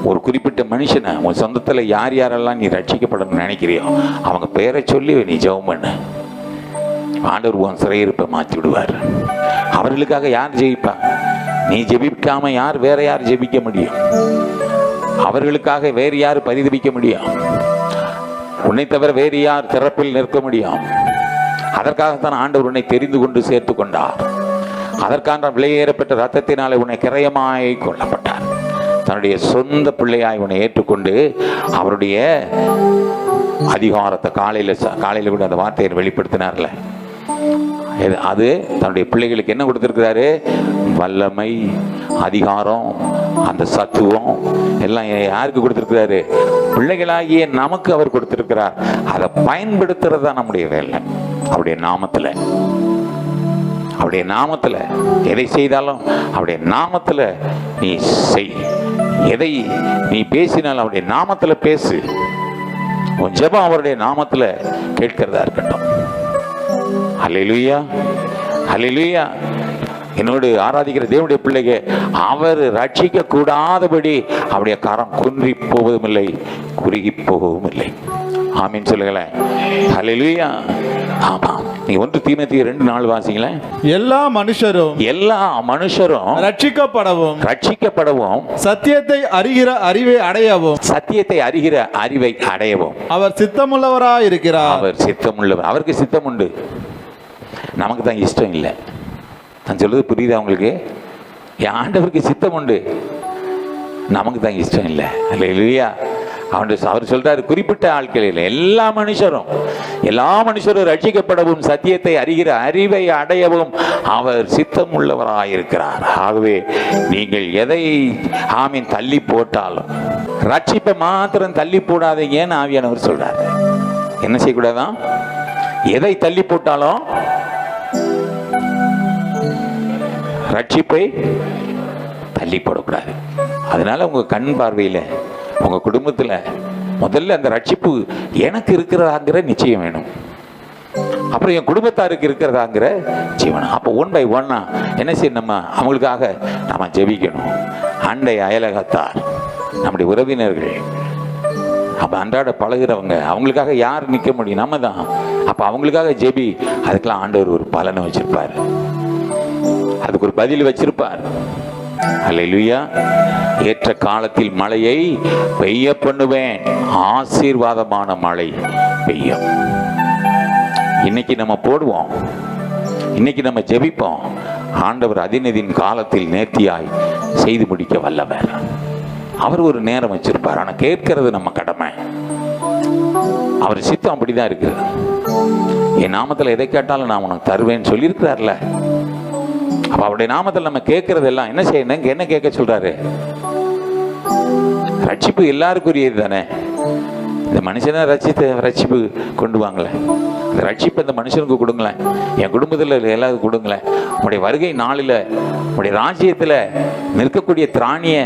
ஒரு குறிப்பிட்ட மனுஷனை உன் சொந்தத்தில் யார் யாரெல்லாம் நீ ரட்சிக்கப்படணும்னு நினைக்கிறியோ அவங்க பேரை சொல்லி நீ ஜெபம் பண்ணு. ஆண்டவர் உன் சிறையிருப்பை மாற்றி விடுவார். அவர்களுக்காக யார் ஜெயிப்பா? நீ ஜெபிக்காம வேற யார் ஜெபிக்க முடியும்? அவர்களுக்காக வேறு யார் பரிதபிக்க முடியும்? உன்னை தவிர வேறு யார் திறப்பில் நிற்க முடியும்? அதற்காகத்தான் ஆண்டவர் உன்னை தெரிந்து கொண்டு சேர்த்து கொண்டார். அதற்கான விலையேறப்பட்ட ரத்தத்தினாலே உன்னை கிரயமாய் கொள்ளப்பட்டார். தன்னுடைய சொந்த பிள்ளையாய் உன்னை ஏற்றுக்கொண்டு அவருடைய அதிகாரத்தை காலையில கூட அந்த வார்த்தையை வெளிப்படுத்தினார்ல, அது தன்னுடைய பிள்ளைகளுக்கு என்ன கொடுத்திருக்கிறாரு? வல்லமை, அதிகாரம், அந்த சத்துவம் எல்லாம் யாருக்கு கொடுத்திருக்கிறாரு? பிள்ளைகளாகிய நமக்கு அவர் கொடுத்திருக்கிறார். அதை பயன்படுத்துறது தான் நம்முடைய வேலை. அவருடைய நாமத்துல எதை செய்தாலும் அவருடைய நாமத்துல நீ செய். எதை நீ பேசினாலும் அவருடைய நாமத்துல பேசு. உன் ஜெபம் அவருடைய நாமத்துல கேட்கிறதா இருக்கட்டும். அல்லேலூயா. ஹல்லேலூயா. என்னோடு ஆராதிக்கிற தேவனுடைய பிள்ளைங்க, அவர் ரட்சிக்க கூடாதபடி அவருடைய கரம் குன்றி போவதும் இல்லை, குறுகி போகவும் இல்லை. ஆமீன் சொல்லுங்களேன். ஹல்லேலூயா. ஆமா, நீ 1 தீமோத்தேயு 2:4 வாசிங்களேன். எல்லா மனுஷரும் ரட்சிக்கப்படவும் சத்தியத்தை அறிகிற அறிவை அடையவும் அவர் சித்தமுள்ளவராய் இருக்கிறார். அவர் சித்தமுள்ளவர். அவருக்கு சித்தம் உண்டு, நமக்கு தான் இஷ்டம் இல்லை. நான் சொல்றது புரியுதா உங்களுக்கு? ஆண்டவருக்கு சித்தம் உண்டு, நமக்கு தான் இஷ்டம் இல்லை. அல்லேலூயா. அவர் சொல்றாரு, குறிப்பிட்ட ஆட்களில் எல்லா மனுஷரும் ரட்சிக்கப்படவும் சத்தியத்தை அறிகிற அறிவை அடையவும் அவர் சித்தம் உள்ளவராயிருக்கிறார். ஆகவே நீங்கள் எதை ஆமீன் தள்ளி போட்டாலும் ரட்சிப்பை மாத்திரம் தள்ளி போடாதீங்கன்னு ஆவியானவர் சொல்றார். என்ன செய்யக்கூடாதான்? எதை தள்ளி போட்டாலும் ரட்சிப்பை தள்ளி போடக்கூடாது. அதனால உங்க கண் பார்வையில், உங்க குடும்பத்தில் முதல்ல அந்த ரட்சிப்பு எனக்கு இருக்கிறதாங்கிற நிச்சயம் வேணும். அப்புறம் என் குடும்பத்தாருக்கு இருக்கிறதாங்கிற ஜீவனம். அப்போ 1 by 1 என்ன செய்யணும்? நம்ம அவங்களுக்காக நம்ம ஜெபிக்கணும். அண்டை அயலகத்தார், நம்முடைய உறவினர்கள், அப்போ அன்றாட பழகிறவங்க, அவங்களுக்காக யார் நிற்க முடியும்? நம்ம தான். அப்போ அவங்களுக்காக ஜெபி. அதுக்கெல்லாம் ஆண்டவர் ஒரு பலனை வச்சிருப்பார், அதுக்கு ஒரு பதில் வச்சிருப்பார். அல்லேலூயா. ஏற்ற காலத்தில் மழையை பெய்ய பண்ணுவேன், ஆசீர்வாதமான மழை பெய்யும். இன்னைக்கு நம்ம போடுவோம், இன்னைக்கு நம்ம ஜெபிப்போம். ஆண்டவர் அதினதின் காலத்தில் நேர்த்தியாய் செய்து முடிக்க வல்லவர். அவர் ஒரு நேரம் வச்சிருப்பார். ஆனால் கேட்கறது நம்ம கடமை. அவர் சித்தம் அப்படிதான் இருக்கு. என் நாமத்தில் எதை கேட்டாலும் நான் உனக்கு தருவேன்னு சொல்லியிருக்கிறார்ல. அப்ப அவருடைய நாமத்தில் நம்ம கேட்கறது எல்லாம் என்ன செய்யணும்? என்ன கேட்க சொல்றாரு? ரட்சிப்பு எல்லாருக்குரியது தானே. இந்த மனுஷனை ரட்சிப்பு கொண்டு வாங்களேன். இந்த ரட்சிப்பு இந்த மனுஷனுக்கு கொடுங்களேன், என் குடும்பத்தில் எல்லாருக்கும் கொடுங்களேன். உங்களுடைய வருகை நாளில் உங்களுடைய ராஜ்யத்தில் நிற்கக்கூடிய திராணிய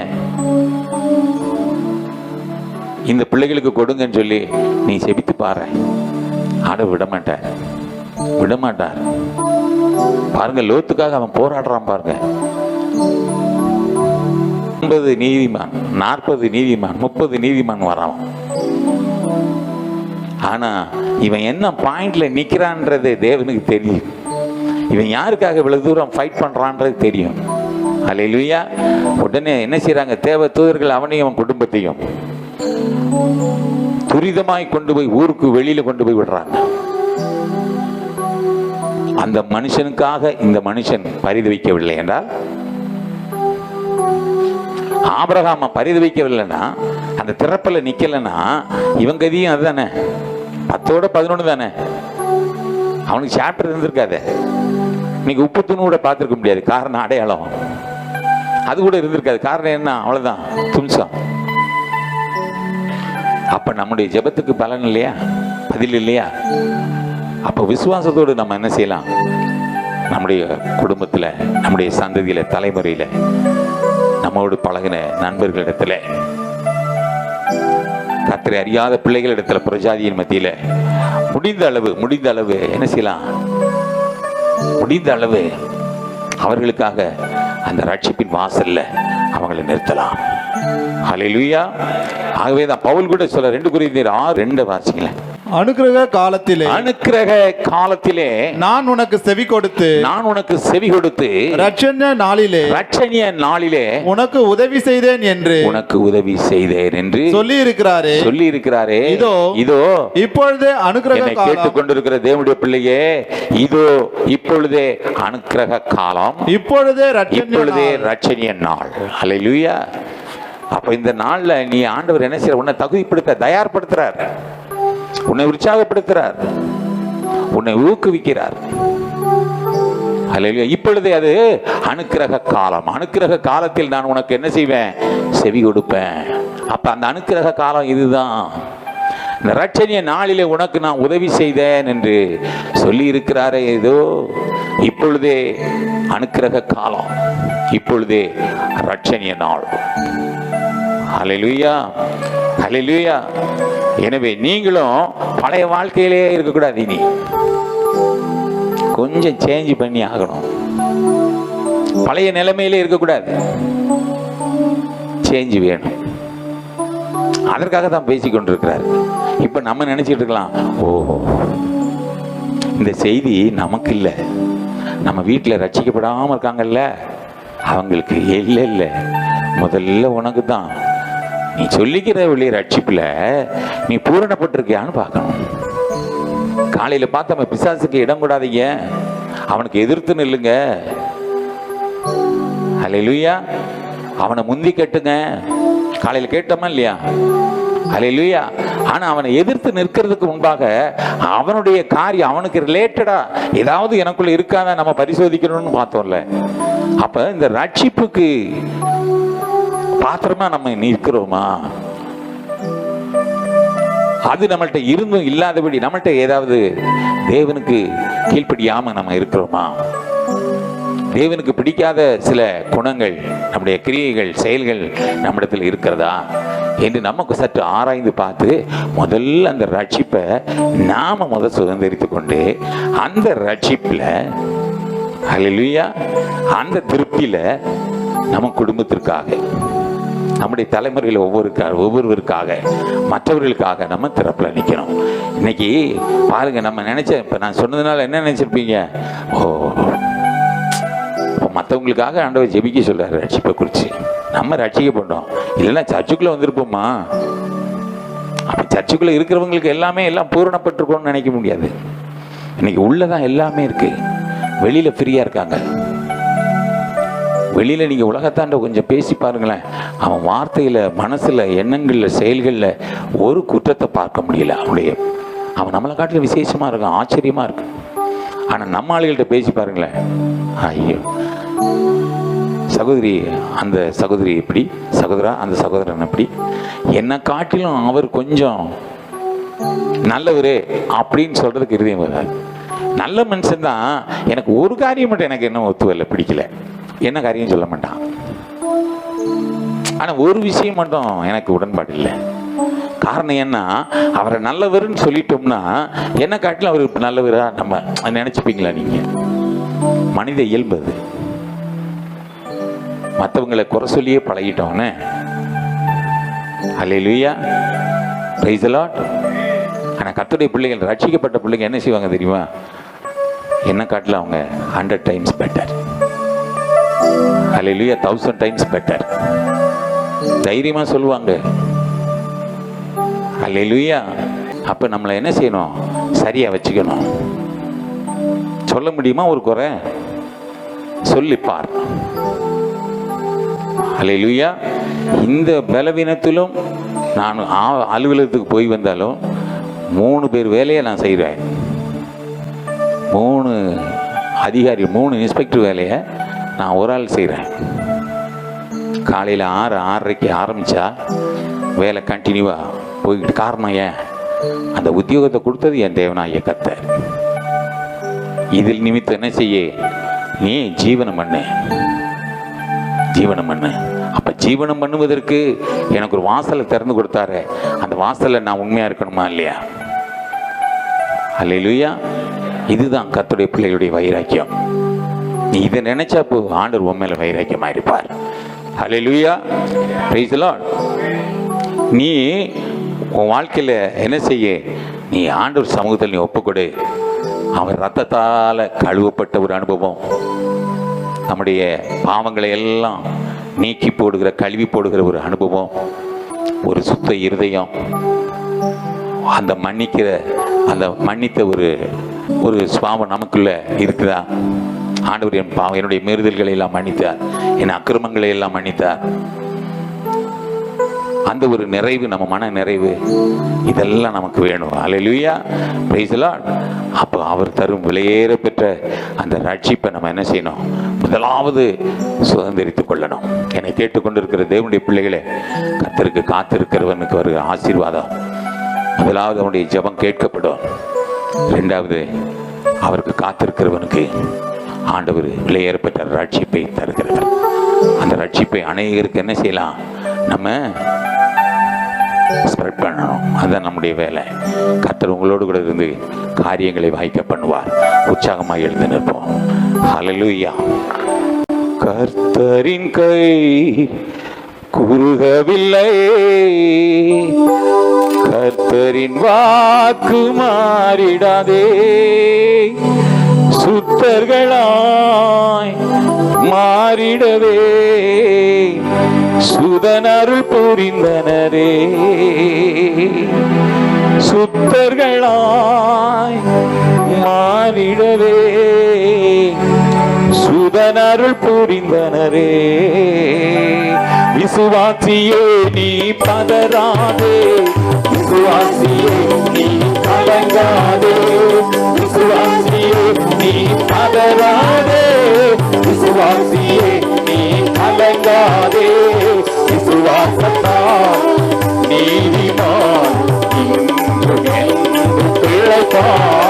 இந்த பிள்ளைகளுக்கு கொடுங்கன்னு சொல்லி நீ செபித்து பாரு. ஆண்டவர் விடமாட்டார். பாருங்க, லோத்துக்காக அவன் போராடுறான் பாருங்க. 50 நீதிமான், 40 நீதிமான், 30 நீதிமான் வரான். ஆனா இவன் என்ன பாயிண்ட்ல நிக்கிறான்றது தேவனுக்கு தெரியும். இவன் யாருக்காக இவ்வளவு தூரம் ஃபைட் பண்றான்றது தெரியும். அல்லேலூயா. உடனே என்ன செய்யறாங்க? தேவ தூதர்கள் அவனையும் அவன் குடும்பத்தையும் துரிதமாய் கொண்டு போய் ஊருக்கு வெளியில கொண்டு போய் விடுறாங்க. அந்த மனுஷனுக்காக இந்த மனுஷன் பரிதவிக்கவில்லை என்றால், ஆபிரகாம பரிதவிக்கவில்லைன்னா, அந்த திறப்பில் நிக்கலைன்னா இவன் கதியும் அதுதானே. 10ஓட 11 தானே. அவனுக்கு சாப்டர் இருந்திருக்காது. இன்னைக்கு உப்பு தூணு கூட பார்த்துருக்க முடியாது. காரணம் அடையாளம் அது கூட இருந்திருக்காது. காரணம் என்ன? அவ்வளவுதான், தும்சம். அப்ப நம்முடைய ஜெபத்துக்கு பலன் இல்லையா? பதில் இல்லையா? அப்போ விசுவாசத்தோடு நம்ம என்ன செய்யலாம்? நம்முடைய குடும்பத்தில், நம்முடைய சந்ததியில், தலைமுறையில், நம்மோடு பழகின நண்பர்களிடத்தில், கர்த்தரை அறியாத பிள்ளைகளிடத்தில், புறஜாதியின் மத்தியில் முடிந்த அளவு என்ன செய்யலாம்? முடிந்த அளவு அவர்களுக்காக அந்த ரட்சிப்பின் வாசல்ல அவங்களை நிறுத்தலாம். ஹல்லேலூயா. ஆகவே தான் பவுல் கூட சொல்ல 2 கொரிந்தியர் 6:2 வாசிங்களேன். அனுக்கிரக காலத்திலே நான் உனக்கு செவி கொடுத்து ரட்சணிய நாளிலே உனக்கு உதவி செய்தேன் என்று சொல்லி இருக்கிறாரே. இதோ இப்பொழுதே அனுக்கிரக காலம். கேட்டுக்கொண்டிருக்கிற தேவனுடைய பிள்ளையே, இதோ இப்பொழுதே அனுக்கிரக காலம், இப்பொழுதே ரட்சணிய நாள். அல்லேலூயா. அப்ப இந்த நாள்ல நீ ஆண்டவர் என்ன செய்யற? உன்னை தகுதிப்படுத்த தயார்படுத்துறார், உன்னை உற்சாகப்படுத்துறார், உன்னை ஊக்குவிக்கிறார். அல்லேலூயா. இப்பொழுதே அது அனுக்கிரக காலம். அனுக்கிரக காலத்தில் நான் உனக்கு என்ன செய்வேன்? செவி கொடுப்பேன். அப்ப அந்த அனுக்கிரக காலம் இதுதான். இந்த ரட்சணிய நாளிலே உனக்கு நான் உதவி செய்தேன் என்று சொல்லி இருக்கிறாரே. ஏதோ இப்பொழுதே அனுக்கிரக காலம், இப்பொழுதே ரட்சணிய நாள். ஹல்லேலூயா, ஹல்லேலூயா. எனவே நீங்களும் பழைய வாழ்க்கையிலே இருக்கக்கூடாது. இனி கொஞ்சம் சேஞ்ச் பண்ணி ஆகணும். பழைய நிலைமையிலே இருக்கக்கூடாது, சேஞ்ச் வேணும். அதற்காக தான் பேசிக்கொண்டிருக்கிறார். இப்ப நம்ம நினைச்சிட்டு இருக்கலாம், ஓ இந்த செய்தி நமக்கு இல்லை, நம்ம வீட்டில் ரட்சிக்கப்படாம இருக்காங்கல்ல அவங்களுக்கு. இல்லை இல்லை, முதல்ல உனக்கு தான். நீ சொல்லிக்கிற வெளியே ரட்சிப்புல நீ பூரணப்பட்டிருக்கியான்னு பார்க்கணும். காலையில பார்த்து நம்ம பிசாசுக்கு இடம் கூடாதீங்க, அவனுக்கு எதிர்த்து நில்லுங்க. அல்லேலூயா. அவனை முந்தி கட்டுங்க. காலையில கேட்டோமா இல்லையா? அல்லேலூயா. ஆனா அவனை எதிர்த்து நிற்கிறதுக்கு முன்பாக அவனுடைய காரியம் அவனுக்கு ரிலேட்டடா ஏதாவது எனக்குள்ள இருக்காத நம்ம பரிசோதிக்கணும்னு பார்த்தோம்ல. அப்ப இந்த ரட்சிப்புக்கு பாத்திரமா நம்ம நிற்கிறோமா? அது நம்மள்ட்ட இருந்தும் இல்லாதபடி நம்மள்ட்ட ஏதாவது தேவனுக்கு கீழ்ப்படியாம நம்ம இருக்கிறோமா? தேவனுக்கு பிடிக்காத சில குணங்கள், நம்முடைய கிரியைகள், செயல்கள் நம்மிடத்தில் இருக்கிறதா என்று நமக்கு சற்று ஆராய்ந்து பார்த்து முதல்ல அந்த ரட்சிப்பை நாம சுதந்திரித்து கொண்டு அந்த ரட்சிப்பில் அல்லேலூயா அந்த திருப்தியில நம்ம குடும்பத்திற்காக, நம்முடைய தலைமுறையில் ஒவ்வொருவருக்காக, மற்றவர்களுக்காக நம்ம திறப்புல நிற்கணும். இன்னைக்கு பாருங்க, நம்ம நினைச்ச இப்ப நான் சொன்னதுனால என்ன நினைச்சிருப்பீங்க? ஓ மற்றவங்களுக்காக ஆண்டவர் ஜெபிக்க சொல்றாரு ரட்சிப்பை குறித்து. நம்ம ரட்சிக்கப்பட்டோம், இல்லைன்னா சர்ச்சுக்குள்ள வந்திருப்போமா? அப்ப சர்ச்சுக்குள்ள இருக்கிறவங்களுக்கு எல்லாமே எல்லாம் பூரணப்பட்டிருக்கோம்னு நினைக்க முடியாது. இன்னைக்கு உள்ளதான் எல்லாமே இருக்கு, வெளியில ஃப்ரீயா இருக்காங்க. வெளியில நீங்க உலகத்தாண்ட கொஞ்சம் பேசி பாருங்களேன், அவன் வார்த்தையில, மனசுல, எண்ணங்கள்ல, செயல்கள்ல ஒரு குற்றத்தை பார்க்க முடியல. அவன் நம்மளை காட்டில விசேஷமா இருக்கான், ஆச்சரியமா இருக்கு. ஆனா நம்ம ஆளுகள்கிட்ட பேசி பாருங்களேன், ஐயோ சகோதரி அந்த சகோதரி எப்படி, சகோதரா அந்த சகோதரன் எப்படி, என்னை காட்டிலும் அவர் கொஞ்சம் நல்லவரே அப்படின்னு சொல்றதுக்கு இருதயம் வராது. நல்ல மனுஷன் தான். எனக்கு ஒரு காரியம் மட்டும் எனக்கு என்ன ஒத்துவல, பிடிக்கல, என்ன காரியம் சொல்ல மாட்டான். ஆனா ஒரு விஷயம் மட்டும் எனக்கு உடன்பாடு இல்லை. காரணம் என்ன? அவரை நல்லவர்னு சொல்லிட்டோம்னா என்ன காட்டிலும் அவர் நல்லவரா நம்ம நினைச்சுப்பீங்களா? நீங்க மனித இயல்பு அது. மற்றவங்களை குறை சொல்லியே பழகிட்டோன்னு. அல்லேலூயா, பிரைஸ் தி லார்ட். ஆனா கர்த்தருடைய பிள்ளைகள், ரட்சிக்கப்பட்ட பிள்ளைங்க என்ன செய்வாங்க தெரியுமா? என்ன காட்டில அவங்க 100 டைம்ஸ் பெட்டர். அல்லேலூயா, 1000 டைம்ஸ் பெட்டர். தைரியமா சொல்லுவாங்க. அல்லேலூயா. அப்ப நம்மளை என்ன செய்யணும்? சரியா வச்சுக்கணும். சொல்ல முடியுமா ஒரு குறை? சொல்லி பார். அல்லேலூயா. இந்த பலவீனத்திலும் நான் அலுவலகத்துக்கு போய் வந்தாலும் 3 பேர் வேலையை நான் செய்கிறேன். 3 அதிகாரி, 3 இன்ஸ்பெக்டர் வேலையை நான் ஒரு ஆள் செய்கிறேன். காலையில் 6:30க்கு ஆரம்பித்தா வேலை கண்டினியூவாக போய்கிட்டு. காரணம் ஏன்? அந்த உத்தியோகத்தை கொடுத்தது என் தேவனாகிய கர்த்தர். இதில் நிமித்தம் என்ன செய்ய? நீ ஜீவனம் பண்ணு, ஜீவனம் பண்ணு. அப்ப ஜீவனம் பண்ணுவதற்கு எனக்கு ஒரு வாசலை திறந்து கொடுத்தாரு. அந்த வாசல்ல நான் உண்மையா இருக்கணுமா இல்லையா? அல்லேலூயா. இதுதான் கர்த்தருடைய பிள்ளைகளுடைய வைராக்கியம். நீ இதை நினைச்சா போ, ஆண்டவர் உன் மேல வைராக்கியமா இருப்பார். அல்லேலூயா, பிரைஸ் தி லார்ட். நீ உன் வாழ்க்கையில என்ன செய்ய? நீ ஆண்டவர் சமூகத்தில் நீ ஒப்புக்கொடு. அவர் ரத்தத்தால கழுவப்பட்ட ஒரு அனுபவம், நம்முடைய பாவங்களை எல்லாம் நீக்கி போடுகிற, கழுவி போடுகிற ஒரு அனுபவம், ஒரு சுத்த இருதயம், அந்த மன்னிக்கிற, அந்த மன்னித்த ஒரு சுவாபம் நமக்குள்ள இருக்குதா? ஆண்டவர் என் பாவம், என்னுடைய மீறுதல்களை எல்லாம் மன்னித்தார், என் அக்கிரமங்களை எல்லாம் மன்னித்தார். அந்த ஒரு நிறைவு, நம்ம மன நிறைவு, இதெல்லாம் நமக்கு வேணும். அல்லேலூயா, பிரைஸ் தி லார்ட். அப்போ அவர் தரும் விலையேற பெற்ற அந்த ரட்சிப்பை நம்ம என்ன செய்யணும்? முதலாவது சுதந்திரித்துக் கொள்ளணும். என்னை கேட்டுக்கொண்டிருக்கிற தேவனுடைய பிள்ளைகளே, கர்த்தருக்கு காத்திருக்கிறவனுக்கு வருகிற ஆசீர்வாதம், முதலாவது அவனுடைய ஜெபம் கேட்கப்படும். 2வது, அவருக்கு காத்திருக்கிறவனுக்கு ஆண்டவர் விலையேற பெற்ற ரட்சிப்பை தருகிறார். அந்த ரட்சிப்பை அநேகருக்கு என்ன செய்யலாம்? நம்ம ஸ்ப்ரெட் பண்ணணும். அதுதான் நம்முடைய வேலை. கர்த்தர் உங்களோடு கூட இருந்து காரியங்களை வாய்க்க பண்ணுவார். உற்சாகமாக எழுந்து நிற்போம். ஹல்லேலூயா. கர்த்தரின் கை குறுகவில்லை, கர்த்தரின் வாக்கு மாறிடாதே. சுத்தர்களாய் மாறிடவே சுதனருள் புரிந்தனரே. சுத்தர்களாய் மாறிடவே சுதனருள் புரிந்தனரே. விசுவாசியே நீ பதறாதே, விசுவாசியே நீ கலங்காதே, விசுவாசியே நீ பதறாதே, விசுவாசியே நீ கலங்காதே. விசுவாசத்தால் நீதிமான் இன்றும் என்றும் பிழைப்பான்.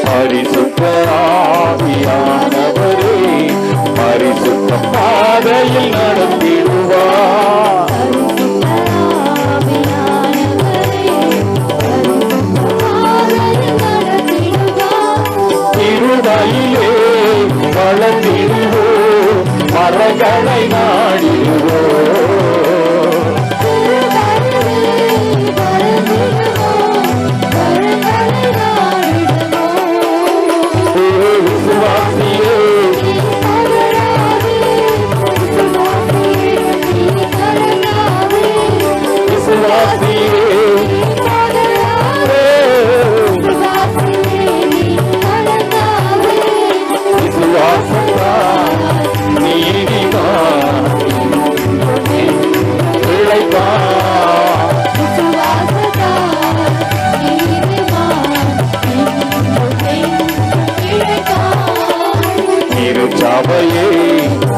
பரிசுத்த ஆவியானவரே பரிசுத்த பாதையில் நடத்திடுவார். திருவழியிலே வளர்ந்திடுவோம், மரங்களை நாடிடுவோம். சபையே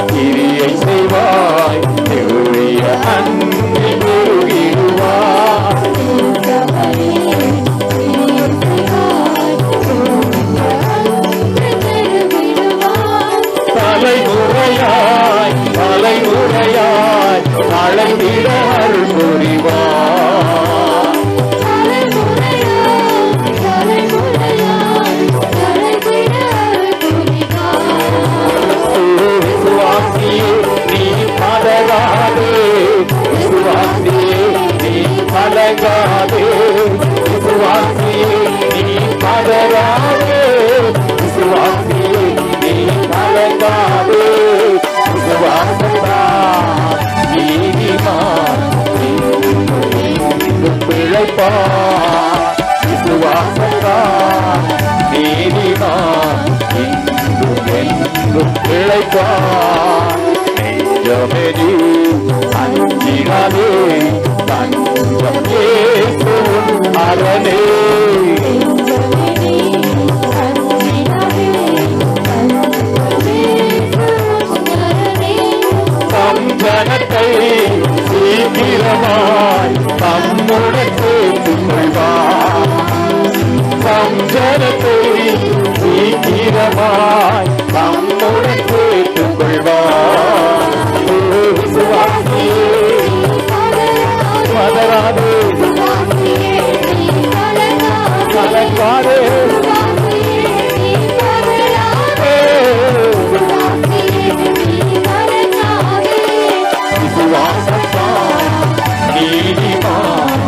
கிரியை செய்வாய், திருவிய அன்பில் பெருகிடுவாய். தலைமுறையாய் தலைமுறையாய் அழைந்திட அருள் புரிவாய். விசுவாசியே நீ பதறாதே, விசுவாசியே நீ கலங்காதே, விசுவாசியே நீ பதறாதே, விசுவாசியே நீ கலங்காதே. விசுவாசத்தால் நீதிமான் இன்றும் பிழைப்பான். விசுவாசத்தால் நீதிமான் இன்றும் என்றும் பிழைப்பான். நெஞ்சமே நீ அஞ்சிடாதே, தஞ்சம் இயேசுவின் அரணே. தம் ஜனத்தை சீக்கிரமாய் தம்முடன் சேர்த்துக் கொள்வார். தம் ஜனத்தை சீக்கிரமாய் தம்முடன் சேர்த்துக் கொள்வார். விசுவாசியே பதறாதே, கலங்காதே, விசுவாசத்தால் நீதிமான்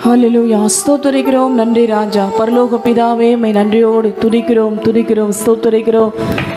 ஹல்லேலூயா. ஸ்தோத்திரிக்கிறோம். நன்றி ராஜா. பரலோக பிதாவே, மை நன்றியோடு துதிக்கிறோம் ஸ்தோத்திரிக்கிறோம்.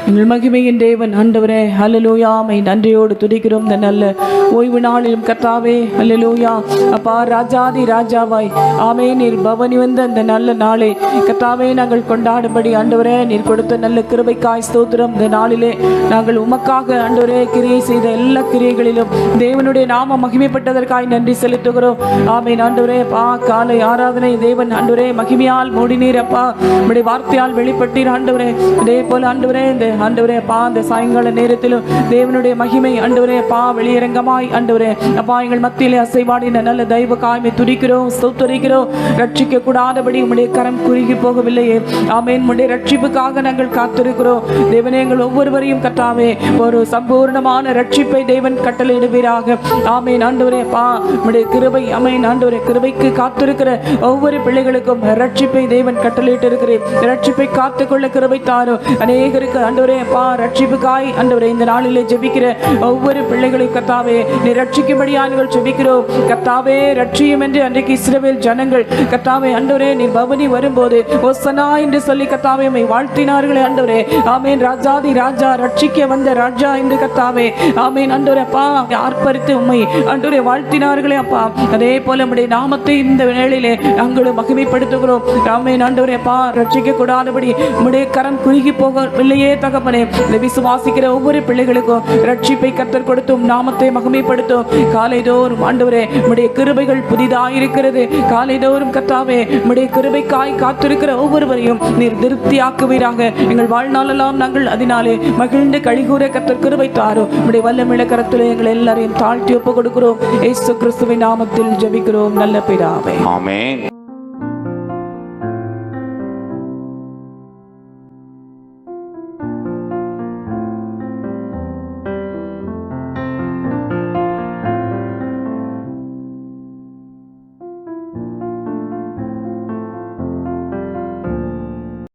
எங்கள் மகிமையின் தேவன் ஆண்டவரே, ஹல்லேலூயா, மை நன்றியோடு துதிக்கிறோம். இந்த நல்ல ஓய்வு நாளிலும் கர்த்தாவே, ஹல்லேலூயா அப்பா, ராஜாதி ராஜாவாய் ஆமே நீர் பவனி வந்த இந்த நல்ல நாளை கர்த்தாவே நாங்கள் கொண்டாடும்படி ஆண்டவரே நீர் கொடுத்த நல்ல கிருபைக்காய் ஸ்தோத்திரம். இந்த நாளிலே நாங்கள் உமக்காக ஆண்டவரே கிரியை செய்த எல்லா கிரியைகளிலும் தேவனுடைய நாம மகிமைப்பட்டதற்காய் நன்றி செலுத்துகிறோம். ஆமென் ஆண்டவரே. பா காலை ஆராதனை தேவன் ஆண்டவரே மகிமையால் மூடினீர் அப்பா, உம்முடைய வார்த்தையால் வெளிப்பட்டீர் ஆண்டவரே. அதே போல ஆண்டவரே இந்த ஆண்டவரே அப்பா இந்த சாயங்கால நேரத்திலும் தேவனுடைய மகிமை ஆண்டவரே அப்பா வெளியரங்கமாய் ஆண்டவரே அப்பா எங்கள் மத்தியிலே அசைவாடின நல்ல தெய்வ காய்மை துதிக்கிறோம் ஸ்தோத்திரிக்கிறோம். ரட்சிக்க கூடாதபடி உம்முடைய கரம் குறுகி போகவில்லையே. ஆமென். உம்முடைய ரட்சிப்புக்காக நாங்கள் காத்திருக்கிறோம் தேவனே. எங்கள் ஒவ்வொருவரையும் கர்த்தாவே ஒரு சம்பூர்ணமான ரட்சிப்பை தேவன் கட்டளையிடுவீராக. ஆமென் ஆண்டவரே அப்பா உம்முடைய கிருபை ஆமென் ஆண்டவரே கிருபைக்கு காத்திருக்கிற ஒவ்வொரு பிள்ளைகளுக்கும் ரட்சிப்பை தேவன் கட்டளையிட்டு இருக்கிறேன். ரட்சிப்பை காத்துக்கொள்ள கிருபை தாரும். அநேகருக்கு ஆண்டவரே அப்பா ரட்சிப்புக்காய் ஆண்டவரே இந்த நாளிலே ஜெபிக்கிற ஒவ்வொரு பிள்ளைகளை கர்த்தாவே நீ ரட்சிக்கும்படியாக ஜெபிக்கிறோம் கர்த்தாவே. ரட்சியும் என்று அன்றைக்கு இஸ்ரவேல் ஜனங்கள் கர்த்தாவே ஆண்டவரே நீ பவனி வரும்போது ஒசனா என்று சொல்லி கர்த்தாவே உம்மை வாழ்த்தினார்களே ஆண்டவரே. ஆமென். ராஜாதி ராஜா ரட்சிக்க வந்த ராஜா என்று கர்த்தாவே ஆமென் ஆண்டவரே அப்பா ஆர்ப்பரித்து உம்மை ஆண்டவரே வாழ்த்தினார்களே அப்பா. அதே போல உம்முடைய நாமத்தை இந்த வேளையிலே நாங்களும் மகிமைப்படுத்துகிறோம். ஆமென் ஆண்டவரே அப்பா ரட்சிக்க கூடாதபடி உம்முடைய கரம் குறுகி போகவில்லையே தகப்பனே. இந்த விசுவாசிக்கிற ஒவ்வொரு பிள்ளைகளுக்கும் ரட்சிப்பை கர்த்தர் கொடுத்தும் நாமத்தை மகிமைப்படுத்தும். காலைதோறும் ஆண்டவரே உம்முடைய கிருபைகள் புதிதாயிருக்கிறது. காலைதோறும் கர்த்தாவே உம்முடைய கிருபைக்காய் காத்திருக்கிற ஒவ்வொருவரையும் நீர் திருப்தியாக்குவீராக. எங்கள் வாழ்நாளெல்லாம் நாங்கள் அதனாலே மகிழ்ந்து கழிகூற கர்த்தர் கிருபை தாரும். உம்முடைய வல்லமிழ கரத்திலே எங்கள் எல்லாரையும் தாழ்த்தி ஒப்பு கொடுக்கிறோம். இயேசு கிறிஸ்துவின் நாமத்தில் ஜெபிக்கிறோம் நல்ல பிதாவே. ஆமென்.